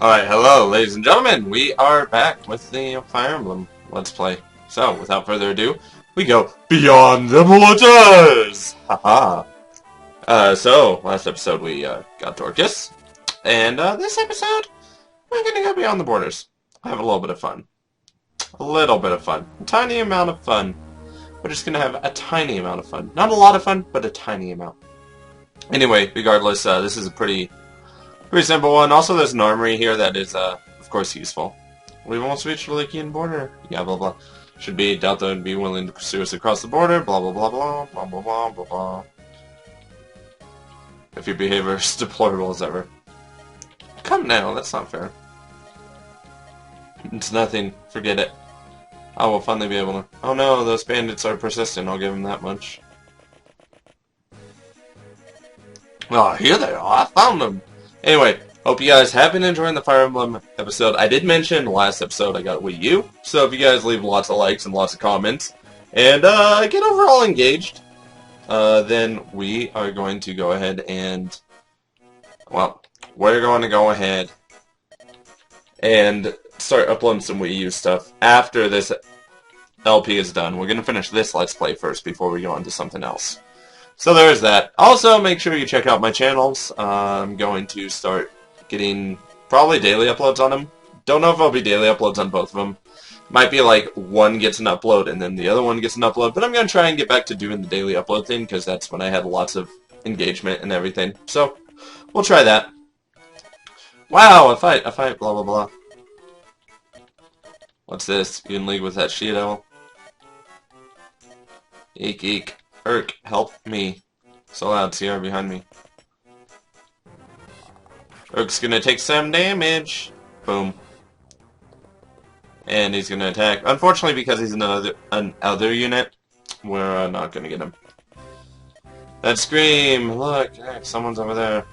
Alright, hello ladies and gentlemen, we are back with the Fire Emblem Let's Play. So, without further ado, we go Beyond the Borders! Haha! Last episode we got Dorcas, and this episode, we're gonna go Beyond the Borders. Have a little bit of fun. A little bit of fun. A tiny amount of fun. We're just gonna have a tiny amount of fun. Not a lot of fun, but a tiny amount. Anyway, regardless, this is a pretty simple one. Also, there's an armory here that is, of course, useful. We've almost reached the Lycian border. Yeah, blah, blah. Should be Delta and be willing to pursue us across the border. Blah, blah, blah, blah, blah, blah, blah, blah, blah. If your behavior is deplorable as ever. Come now, that's not fair. It's nothing. Forget it. I will finally be able to... Oh no, those bandits are persistent. I'll give them that much. Oh, here they are. I found them. Anyway, hope you guys have been enjoying the Fire Emblem episode. I did mention last episode I got a Wii U, so if you guys leave lots of likes and lots of comments, and get overall engaged, then we are going to go ahead and, well, we're going to go ahead and start uploading some Wii U stuff after this LP is done. We're going to finish this Let's Play first before we go on to something else. So there's that. Also, make sure you check out my channels. I'm going to start getting probably daily uploads on them. Don't know if it'll be daily uploads on both of them. Might be like one gets an upload and then the other one gets an upload. But I'm going to try and get back to doing the daily upload thing because that's when I had lots of engagement and everything. So, we'll try that. Wow, a fight, blah, blah, blah. What's this? You in league with that She-Devil? Eek, eek. Urk, help me. So loud, Sierra behind me. Urk's gonna take some damage. Boom. And he's gonna attack. Unfortunately, because he's another unit, we're not gonna get him. That scream! Look, someone's over there.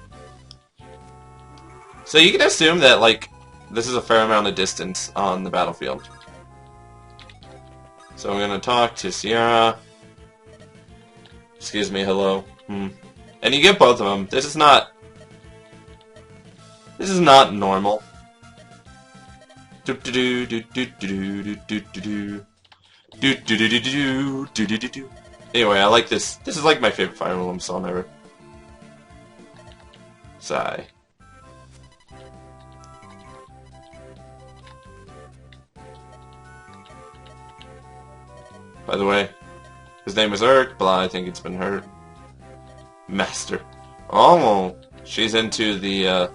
So you can assume that, like, this is a fair amount of distance on the battlefield. So we're gonna talk to Sierra. Excuse me, hello. And you get both of them. This is not normal. Anyway, I like this. This is like my favorite Fire Emblem song ever. Sigh. By the way, his name is Urk, but I think it's been heard. Master. Oh, she's into the,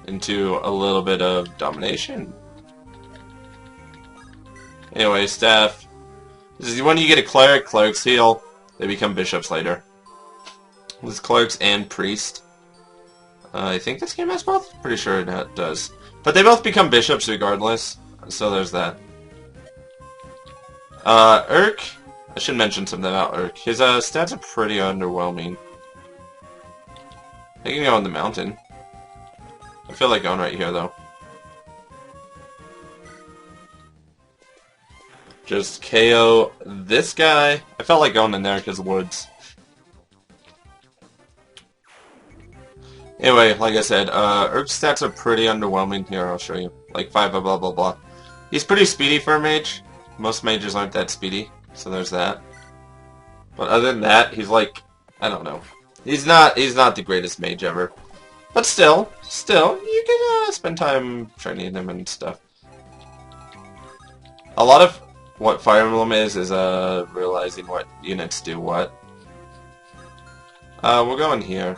into a little bit of domination. Anyway, staff. This is when you get a cleric, clerics heal. They become bishops later. This clerics and priest. I think this game has both? Pretty sure it does. But they both become bishops regardless. So there's that. Urk. I should mention something about Urk. His stats are pretty underwhelming. I can go on the mountain. I feel like going right here, though. Just KO this guy. I felt like going in there because of woods. Anyway, like I said, Urk's stats are pretty underwhelming. Here, I'll show you. Like 5 blah blah blah. He's pretty speedy for a mage. Most mages aren't that speedy. So there's that. But other than that, he's like, I don't know. He's not the greatest mage ever. But still, you can spend time training him and stuff. A lot of what Fire Emblem is realizing what units do what. We'll go in here,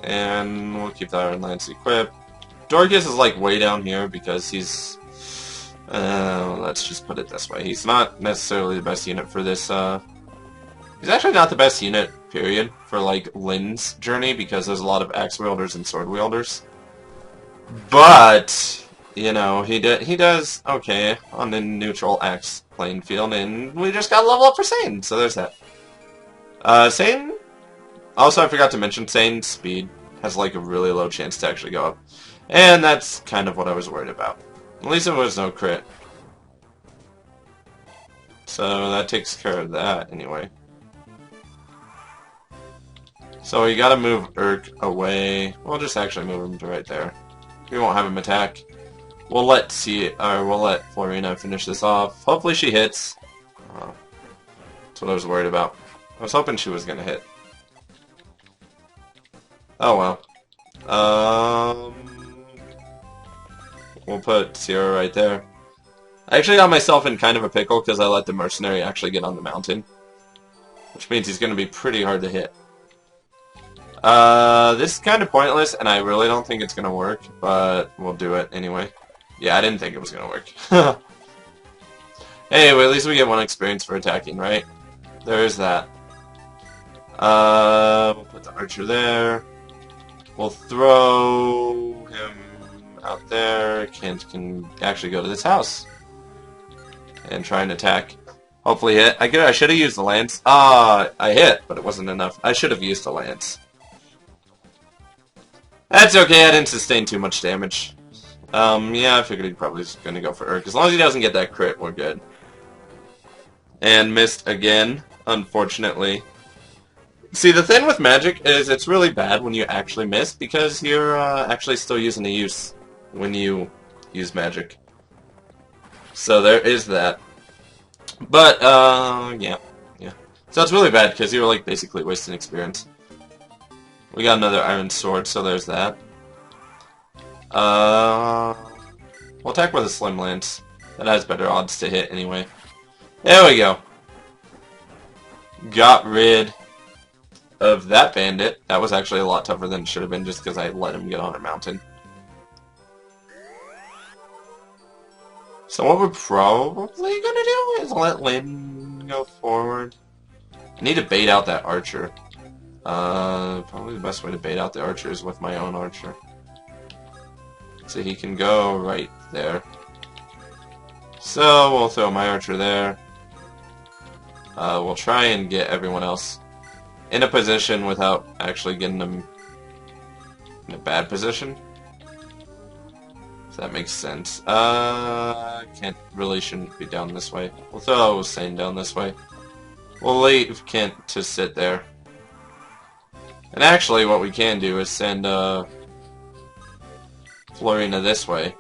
and we'll keep the Iron Lance equipped. Dorcas is like way down here because he's... let's just put it this way. He's not necessarily the best unit for this, he's actually not the best unit, period, for, like, Lynn's journey, because there's a lot of axe wielders and sword wielders. But, you know, he does okay on the neutral axe playing field, and we just got level up for Sane, so there's that. Sane, also I forgot to mention, Sane's speed has, like, a really low chance to actually go up. And that's kind of what I was worried about. At least it was no crit. So that takes care of that, anyway. So we gotta move Urk away. We'll just actually move him to right there. We won't have him attack. We'll let Florina finish this off. Hopefully she hits. That's what I was worried about. I was hoping she was gonna hit. Oh well. We'll put Sierra right there. I actually got myself in kind of a pickle because I let the mercenary actually get on the mountain. Which means he's going to be pretty hard to hit. This is kind of pointless, and I really don't think it's going to work, but we'll do it anyway. Yeah, I didn't think it was going to work. Anyway, at least we get 1 experience for attacking, right? There's that. We'll put the archer there. We'll throw him out there. Kent can actually go to this house and try and attack. Hopefully hit. I should have used the lance. I hit, but it wasn't enough. I should have used the lance. That's okay, I didn't sustain too much damage. Yeah, I figured he probably was going to go for Urk. As long as he doesn't get that crit, we're good. And missed again, unfortunately. See, the thing with magic is it's really bad when you actually miss, because you're actually still using a use when you use magic. So there is that. But, yeah. So it's really bad, because you're, like, basically wasting experience. We got another iron sword, so there's that. We'll attack with a slim lance. That has better odds to hit, anyway. There we go. Got rid of that bandit. That was actually a lot tougher than it should have been, just because I let him get on a mountain. So what we're probably gonna do is let Lyn go forward. I need to bait out that archer. Probably the best way to bait out the archer is with my own archer. So he can go right there. So we'll throw my archer there. We'll try and get everyone else in a position without actually getting them in a bad position. If that makes sense. Shouldn't be down this way. We'll throw Sane down this way. We'll leave Kent to sit there. And actually what we can do is send Florina this way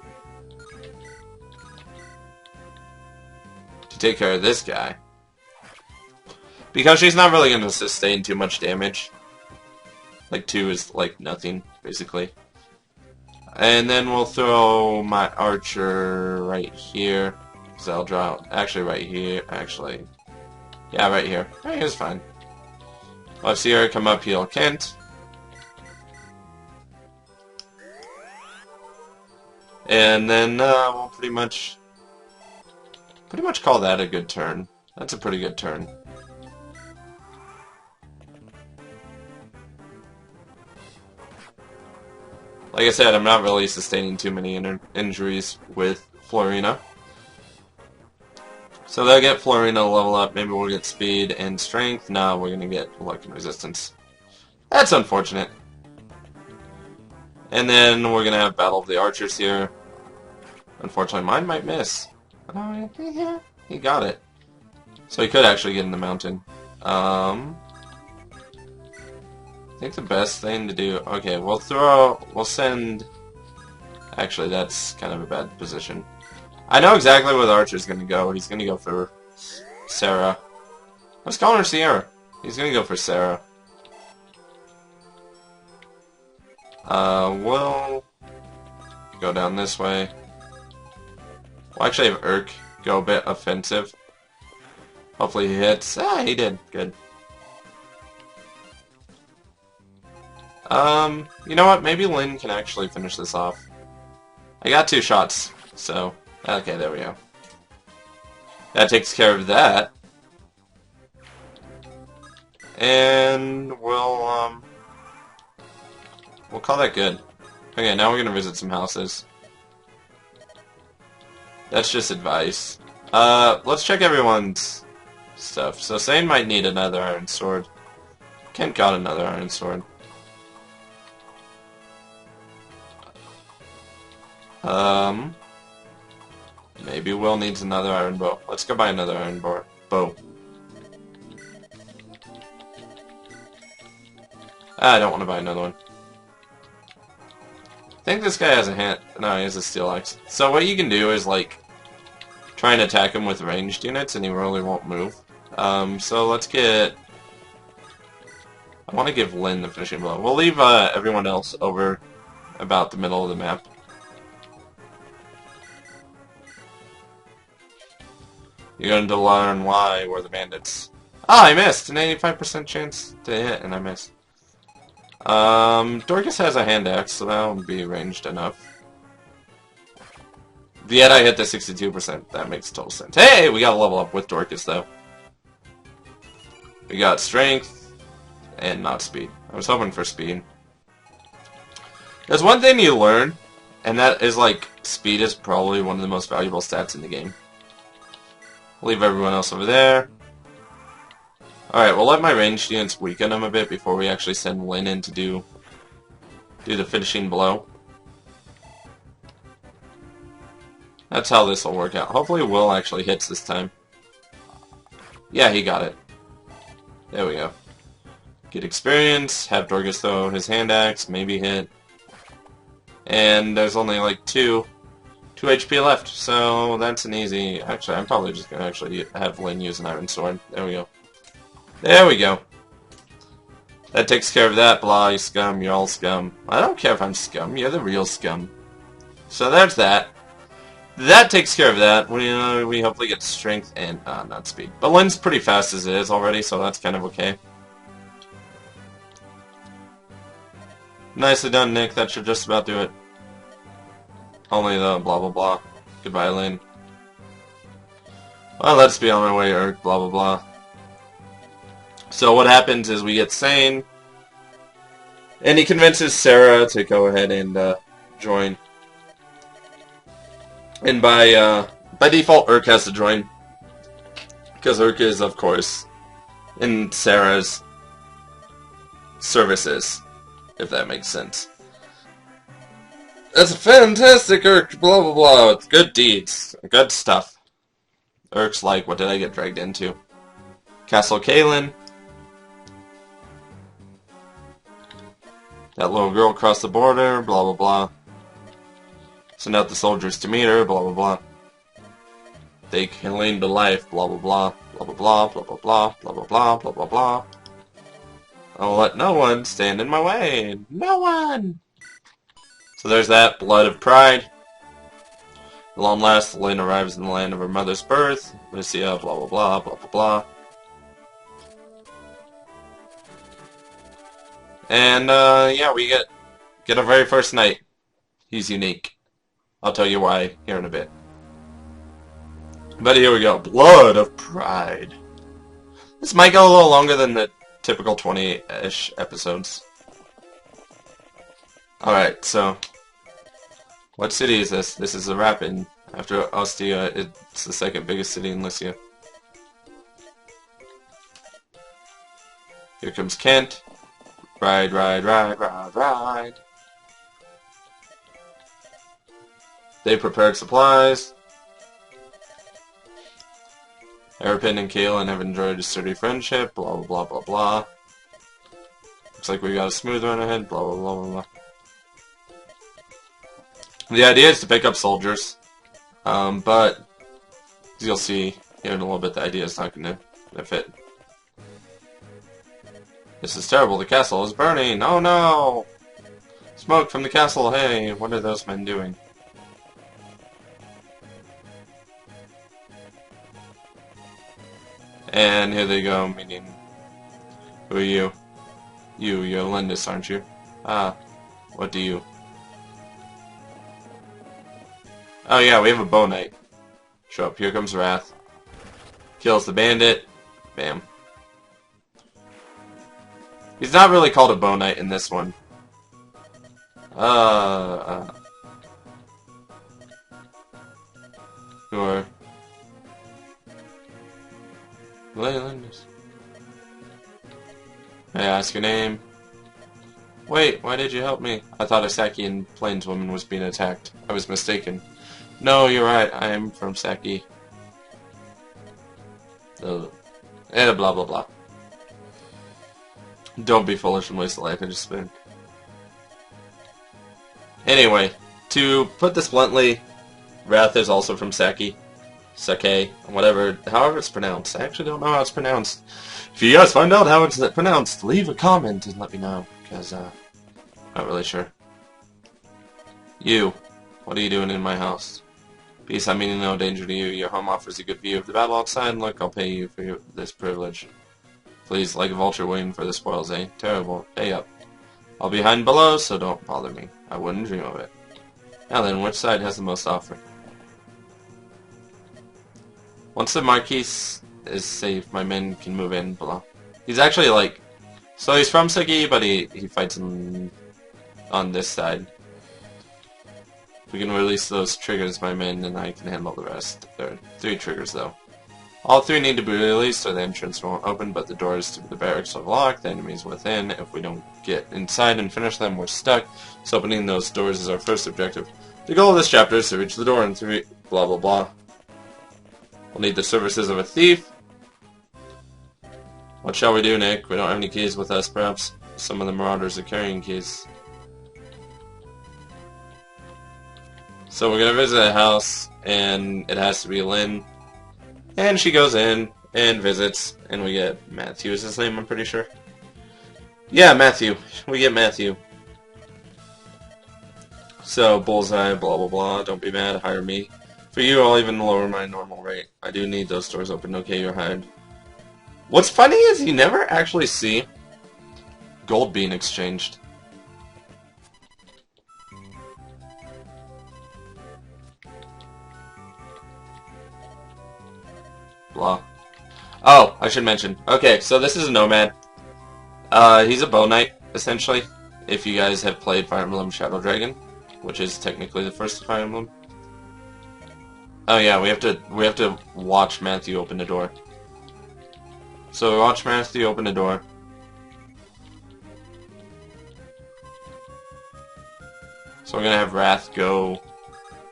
to take care of this guy. Because she's not really going to sustain too much damage. Like 2 is like nothing, basically. And then we'll throw my archer right here. So I'll draw actually right here. Actually, yeah, right here. Right here's fine. I'll see her come up, heal Kent. And then we'll pretty much call that a good turn. That's a pretty good turn. Like I said, I'm not really sustaining too many injuries with Florina. So they'll get Florina to level up. Maybe we'll get speed and strength. No, we're going to get luck and resistance. That's unfortunate. And then we're going to have Battle of the Archers here. Unfortunately, mine might miss. Yeah, he got it. So he could actually get in the mountain. I think the best thing to do... Okay, we'll send... Actually, that's kind of a bad position. I know exactly where the archer's going to go. He's going to go for Sarah. I was calling her Sierra. He's going to go for Sarah. We'll go down this way. We'll actually have Urk go a bit offensive. Hopefully he hits. Ah, he did. Good. You know what? Maybe Lyn can actually finish this off. I got 2 shots, so... Okay, there we go. That takes care of that. And we'll call that good. Okay, now we're gonna visit some houses. That's just advice. Let's check everyone's stuff. So Sane might need another iron sword. Kent got another iron sword. Maybe Will needs another iron bow. Let's go buy another iron bow. I don't want to buy another one. I think this guy has a hand. No, he has a steel axe. So what you can do is, like, try and attack him with ranged units, and he really won't move. So let's get... I want to give Lyn the finishing blow. We'll leave everyone else over about the middle of the map. You're going to learn why we're the bandits. Ah, I missed! An 85% chance to hit, and I missed. Dorcas has a hand axe, so that'll be ranged enough. Yet I hit the 62%. That makes total sense. Hey! We got a level up with Dorcas, though. We got strength. And not speed. I was hoping for speed. There's one thing you learn, and that is, like, speed is probably one of the most valuable stats in the game. Leave everyone else over there. Alright, we'll let my ranged units weaken them a bit before we actually send Lyn in to do the finishing blow. That's how this will work out. Hopefully Will actually hits this time. Yeah, he got it. There we go. Get experience, have Dorcas throw his hand axe, maybe hit. And there's only like 2 HP left, so that's an easy... Actually, I'm probably just going to actually have Lyn use an iron sword. There we go. There we go. That takes care of that. Blah, you scum, you're all scum. I don't care if I'm scum, you're the real scum. So there's that. That takes care of that. We hopefully get strength and... not speed. But Lyn's pretty fast as it is already, so that's kind of okay. Nicely done, Nick. That should just about do it. Only the blah blah blah. Goodbye, Lyn. Well, let's be on my way, Urk. Blah blah blah. So what happens is we get Sane, and he convinces Sarah to go ahead and join. And by default, Urk has to join, because Urk is, of course, in Sarah's services. If that makes sense. That's a fantastic Urk, blah blah blah. It's good deeds. Good stuff. Urk's like, what did I get dragged into? Castle Kaelin. That little girl crossed the border, blah blah blah. Send out the soldiers to meet her, blah blah blah. They cling to life, blah blah blah. Blah blah blah, blah blah blah, blah blah blah, blah blah blah. I'll let no one stand in my way. No one! So there's that. Blood of Pride. At long last, Lyn arrives in the land of her mother's birth. Lycia, blah blah blah, blah blah blah. And, yeah, we get our very first knight. He's unique. I'll tell you why here in a bit. But here we go. Blood of Pride. This might go a little longer than the typical 20-ish episodes. Alright, so... what city is this? This is a rapid. After Ostia, it's the second biggest city in Lycia. Here comes Kent. Ride, ride, ride, ride, ride. They prepared supplies. Erpin and Kaelin have enjoyed a sturdy friendship, blah blah blah blah blah. Looks like we got a smooth run ahead, blah blah blah blah blah. The idea is to pick up soldiers, but as you'll see here in a little bit, the idea is not going to fit. This is terrible, the castle is burning, oh no! Smoke from the castle, hey, what are those men doing? And here they go, meaning, who are you? You're Lindis, aren't you? Ah, what do you? Oh yeah, we have a bow knight. Show up, here comes Wrath. Kills the bandit. Bam. He's not really called a bow knight in this one. Who are... Lindis. May I ask your name? Wait, why did you help me? I thought a Sakian plainswoman was being attacked. I was mistaken. No, you're right. I am from Saki. And blah blah blah. Don't be foolish and waste a life. I just spent. Anyway, to put this bluntly, Wrath is also from Sake, whatever, however it's pronounced. I actually don't know how it's pronounced. If you guys find out how it's pronounced, leave a comment and let me know, because I'm not really sure. You, what are you doing in my house? Peace, I mean no danger to you. Your home offers a good view of the battle outside. Look, I'll pay you for this privilege. Please, like a vulture waiting for the spoils, eh? Terrible. Pay up. I'll be hiding below, so don't bother me. I wouldn't dream of it. Now then, which side has the most offering? Once the Marquise is safe, my men can move in below. He's actually like... So he's from Saki, but he fights on this side. If we can release those triggers, my men and I can handle the rest. There are 3 triggers, though. All 3 need to be released, or the entrance won't open, but the doors to the barracks are locked, the enemies within. If we don't get inside and finish them, we're stuck. So opening those doors is our first objective. The goal of this chapter is to reach the door in 3... blah blah blah. We'll need the services of a thief. What shall we do, Nick? We don't have any keys with us, perhaps. Some of the marauders are carrying keys. So we're gonna visit a house, and it has to be Lynn. And she goes in and visits, and we get Matthew is his name, I'm pretty sure. Yeah, Matthew. We get Matthew. So, bullseye, blah blah blah, don't be mad, hire me. For you, I'll even lower my normal rate. I do need those doors open, okay, you're hired. What's funny is you never actually see gold being exchanged. Blah. Oh, I should mention. Okay, so this is a nomad. He's a bow knight, essentially. If you guys have played Fire Emblem Shadow Dragon, which is technically the first Fire Emblem. Oh yeah, we have to watch Matthew open the door. So we watch Matthew open the door. So we're gonna have Wrath go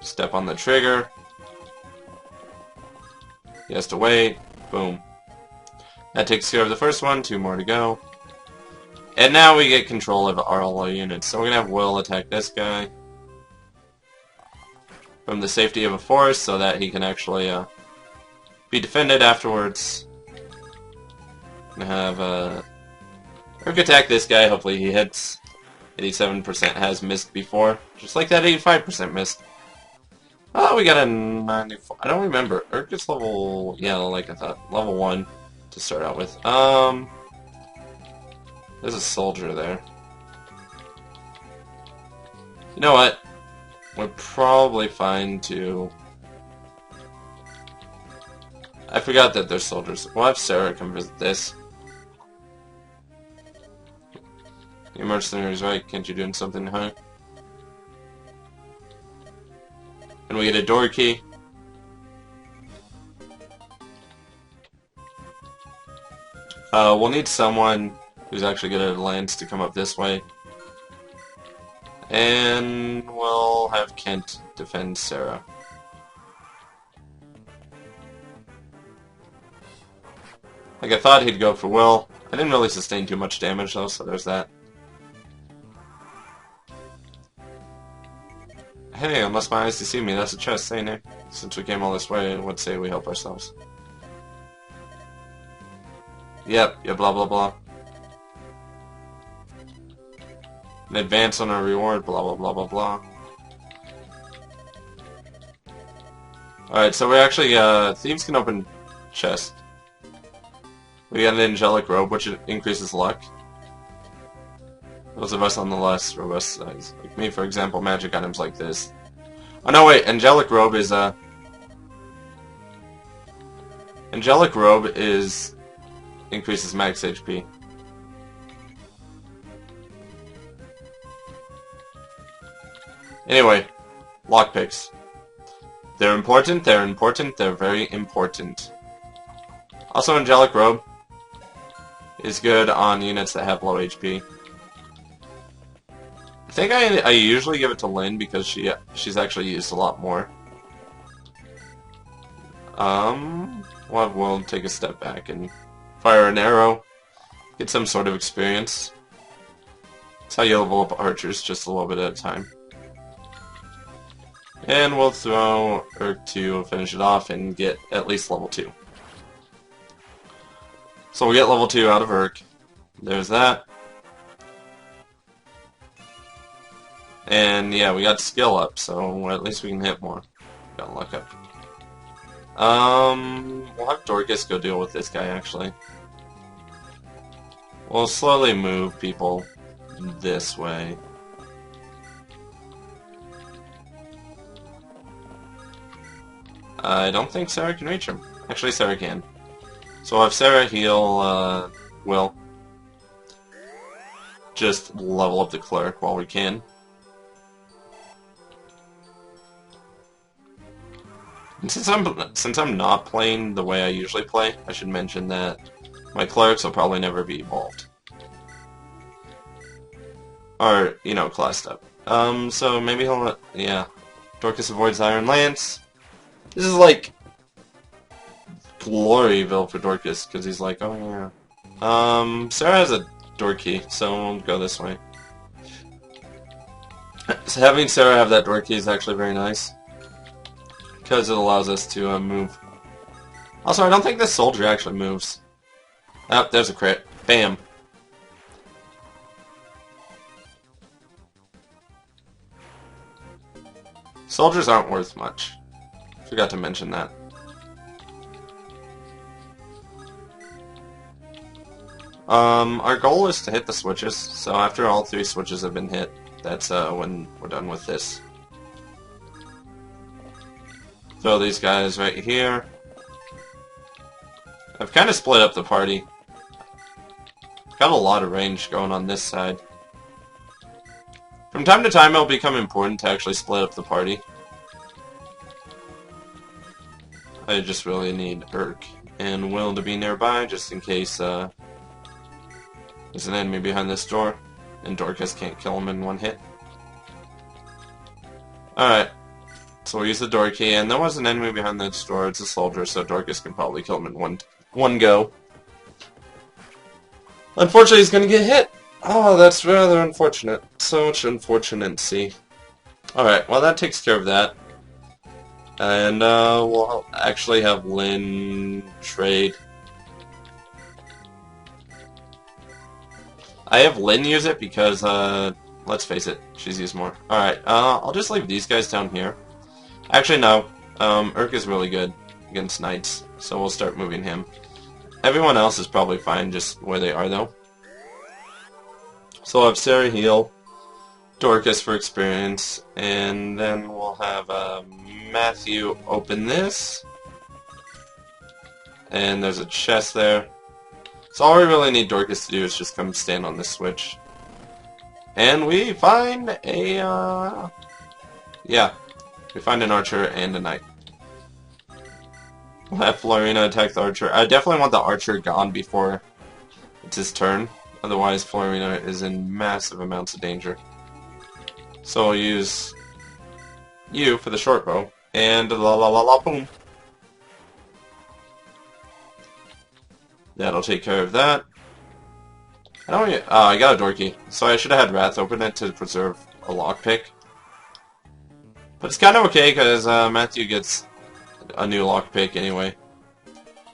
step on the trigger. He has to wait. Boom. That takes care of the first one. 2 more to go. And now we get control of all our units. So we're gonna have Will attack this guy from the safety of a forest, so that he can actually be defended afterwards. Gonna have Urk attack this guy. Hopefully he hits. 87% has missed before, just like that 85% missed. Oh, we got a 94. I don't remember. Urk is level, yeah, like I thought, level 1 to start out with. There's a soldier there. You know what? We're probably fine to... I forgot that there's soldiers. We'll have Sarah come visit this. Your mercenary's right. Can't you do something, huh? And we get a door key. We'll need someone who's actually good at a lance to come up this way. And we'll have Kent defend Sarah. Like I thought he'd go for Will. I didn't really sustain too much damage though, so there's that. Hey, unless my eyes deceive me, that's a chest, ain't it? Since we came all this way, I would say we help ourselves. Yep, yeah, blah blah blah. An advance on our reward, blah blah blah blah blah. Alright, so we actually, thieves can open chest. We got an angelic robe, which increases luck. Those of us on the less robust sides. Like me, for example, magic items like this. Oh no, wait, angelic robe is, angelic robe is... increases max HP. Anyway, lockpicks. They're important, they're important, they're very important. Also, angelic robe is good on units that have low HP. I think I usually give it to Lynn because she's actually used a lot more. We'll take a step back and fire an arrow, get some sort of experience. That's how you level up archers, just a little bit at a time. And we'll throw Urk to finish it off and get at least level 2. So we'll get level 2 out of Urk. There's that. And yeah, we got skill up, so at least we can hit more. Got luck up. We'll have Dorcas go deal with this guy, actually. We'll slowly move people this way. I don't think Sarah can reach him. Actually, Sarah can. So we'll have Sarah heal, Will. Just level up the cleric while we can. And since I'm not playing the way I usually play, I should mention that my clerics will probably never be evolved. Or, you know, classed up. So maybe he'll, yeah. Dorcas avoids Iron Lance. This is like Gloryville for Dorcas, because he's like, oh yeah. Sarah has a door key, so we'll go this way. So having Sarah have that door key is actually very nice, because it allows us to move. Also, I don't think this soldier actually moves. Oh, there's a crit. Bam. Soldiers aren't worth much. Forgot to mention that. Our goal is to hit the switches, so after all 3 switches have been hit, that's when we're done with this. Throw these guys right here. I've kind of split up the party. Got a lot of range going on this side. From time to time it'll become important to actually split up the party. I just really need Urk and Will to be nearby, just in case there's an enemy behind this door, and Dorcas can't kill him in one hit. Alright, so we'll use the door key, and there was an enemy behind this door. It's a soldier, so Dorcas can probably kill him in one go. Unfortunately, he's gonna get hit! Oh, that's rather unfortunate. So much unfortunacy. Alright, well that takes care of that. And we'll actually have Lynn trade. I have Lynn use it because, let's face it, she's used more. Alright, I'll just leave these guys down here. Actually, no. Urk is really good against knights, so we'll start moving him. Everyone else is probably fine just where they are, though. So we'll have Sarah heal, Dorcas for experience, and then we'll have Matthew open this. And there's a chest there. So all we really need Dorcas to do is just come stand on this switch. And we find a, yeah, we find an archer and a knight. We'll have Florina attack the archer. I definitely want the archer gone before it's his turn. Otherwise, Florina is in massive amounts of danger. So I'll use you for the short bow. And la la la la boom. That'll take care of that. I got a door key. So I should have had Wrath open it to preserve a lockpick. But it's kind of okay because Matthew gets a new lockpick anyway.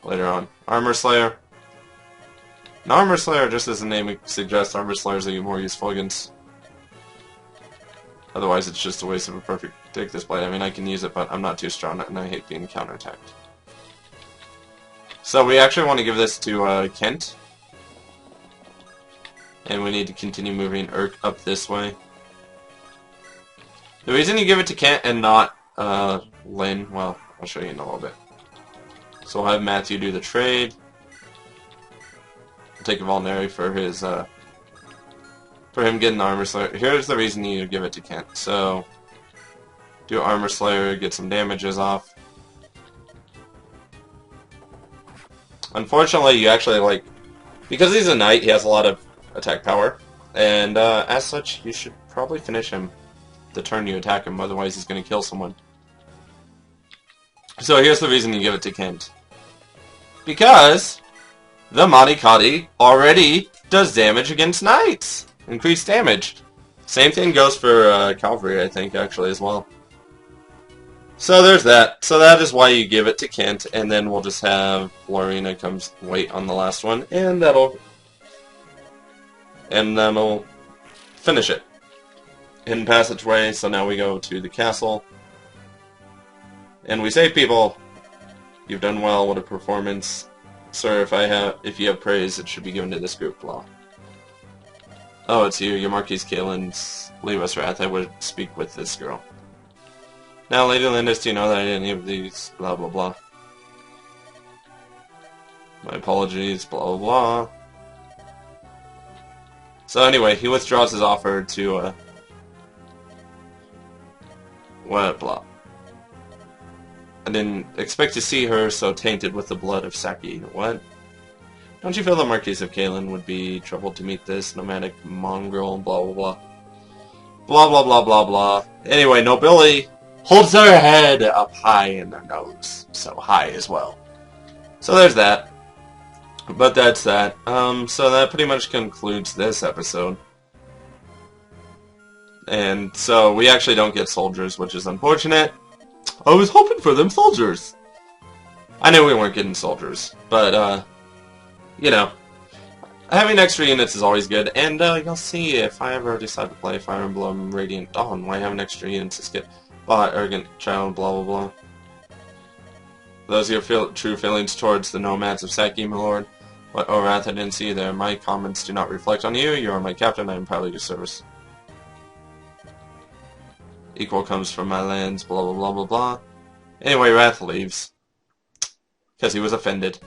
Later on. Armor Slayer. An Armor Slayer, just as the name suggests, Armor Slayers are more useful against. Otherwise it's just a waste of a perfect take this blade. I mean, I can use it, but I'm not too strong and I hate being counterattacked. So we actually want to give this to Kent. And we need to continue moving Urk up this way. The reason you give it to Kent and not Lynn, well, I'll show you in a little bit. So we'll have Matthew do the trade. We'll take a Vulnerary for his for him getting the Armor Slayer. Here's the reason you give it to Kent. So do Armor Slayer, get some damages off. Unfortunately, you actually, like, because he's a knight, he has a lot of attack power, and as such, you should probably finish him the turn you attack him, otherwise he's going to kill someone. So here's the reason you give it to Kent. Because the Manikati already does damage against knights! Increased damage. Same thing goes for cavalry, I think, actually, as well. So there's that. So that is why you give it to Kent, and then we'll just have Florina comes wait on the last one, and that'll finish it. Hidden passageway. So now we go to the castle, and we save people. You've done well. What a performance, sir. If you have praise, it should be given to this group. Blah. Oh, it's you. Your Marquis Kaelin's. Leave us, Wrath. I would speak with this girl. Now, Lady Lindis, do you know that I didn't have these? Blah, blah, blah. My apologies, blah, blah, blah. So anyway, he withdraws his offer to, what, blah. I didn't expect to see her so tainted with the blood of Saki. What? Don't you feel the Marquis of Kaelin would be troubled to meet this nomadic mongrel, blah, blah, blah. Blah, blah, blah, blah, blah. Anyway, nobility holds their head up high in their nose. So high as well. So there's that. But that's that. So that pretty much concludes this episode. And so we actually don't get soldiers, which is unfortunate. I was hoping for them soldiers. I knew we weren't getting soldiers. But, you know. Having extra units is always good, and you'll see if I ever decide to play Fire Emblem Radiant Dawn, why having extra units is good. But arrogant child, blah blah blah. Those are your true feelings towards the nomads of Saki, my lord. What, oh Wrath, I didn't see you there. My comments do not reflect on you. You are my captain, I am proud of your service. Equal comes from my lands, blah blah blah blah blah. Anyway, Wrath leaves. Because he was offended.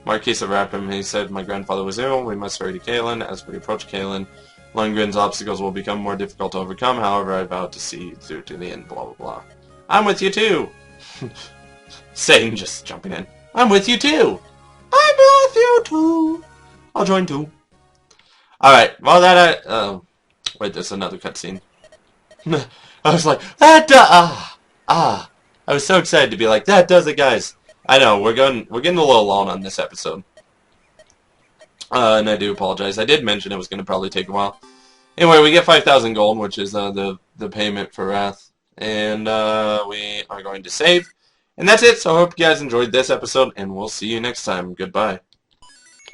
Marquis of Rapim, he said, my grandfather was ill, we must hurry to Kaelin. As we approach Kaelin, Lundgren's obstacles will become more difficult to overcome, however I vowed to see you through to the end, blah blah blah. I'm with you too! Satan just jumping in. I'm with you too! I'm with you too! I'll join too. Alright, well that wait, there's another cutscene. I was like, that I was so excited to be like, that does it, guys. I know, we're getting a little long on this episode. And I do apologize. I did mention it was going to probably take a while. Anyway, we get 5,000 gold, which is the payment for Wrath. And we are going to save. And that's it, so I hope you guys enjoyed this episode, and we'll see you next time. Goodbye.